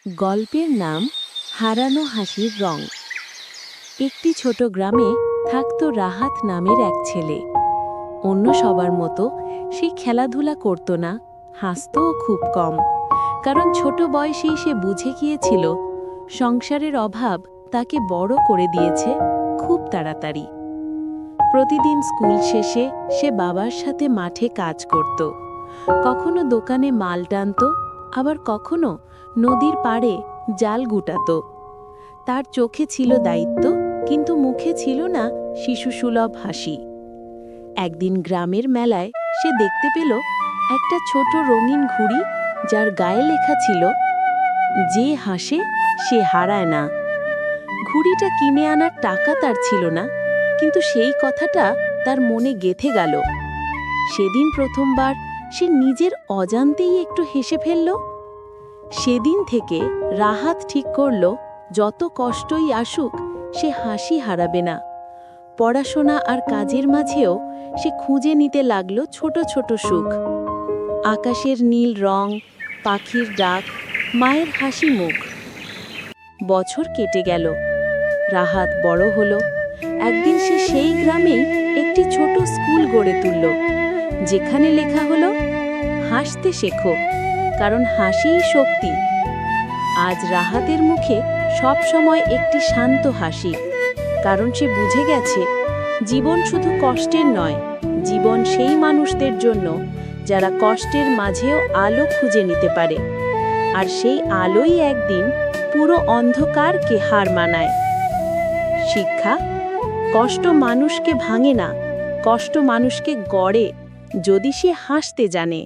গল্পের নাম হারানো হাসির রং। একটি ছোট গ্রামে থাকত রাহাত নামের এক ছেলে। অন্য সবার মতো সে খেলাধুলা করত না, হাসতও খুব কম, কারণ ছোট বয়সেই সে বুঝে গিয়েছিল সংসারের অভাব তাকে বড় করে দিয়েছে খুব তাড়াতাড়ি। প্রতিদিন স্কুল শেষে সে বাবার সাথে মাঠে কাজ করত, কখনো দোকানে মাল টানত, আবার কখনো নদীর পাড়ে জাল গুটাত। তার চোখে ছিল দায়িত্ব, কিন্তু মুখে ছিল না শিশুসুলভ হাসি। একদিন গ্রামের মেলায় সে দেখতে পেল একটা ছোট রঙিন ঘুড়ি, যার গায়ে লেখা ছিল, যে হাসে সে হারায় না। ঘুড়িটা কিনে আনার টাকা তার ছিল না, কিন্তু সেই কথাটা তার মনে গেঁথে গেল। সেদিন প্রথমবার সে নিজের অজান্তেই একটু হেসে ফেলল। সেদিন থেকে রাহাত ঠিক করল, যত কষ্টই আসুক সে হাসি হারাবে না। পড়াশোনা আর কাজের মাঝেও সে খুঁজে নিতে লাগল ছোট ছোট সুখ। আকাশের নীল রং, পাখির ডাক, মায়ের হাসি মুখ। বছর কেটে গেল, রাহাত বড় হলো। একদিন সে সেই গ্রামেই একটি ছোট স্কুল গড়ে তুলল, যেখানে লেখা হলো, হাসতে শেখো, কারণ হাসিই শক্তি। আজ রাহাতের মুখে সব সময় একটি শান্ত হাসি, কারণ সে বুঝে গেছে জীবন শুধু কষ্টের নয়, জীবন সেই মানুষদের জন্য যারা কষ্টের মাঝেও আলো খুঁজে নিতে পারে। আর সেই আলোই একদিন পুরো অন্ধকারকে হার মানায়। শিক্ষা: কষ্ট মানুষকে ভাঙে না, কষ্ট মানুষকে গড়ে, যদি সে হাসতে জানে।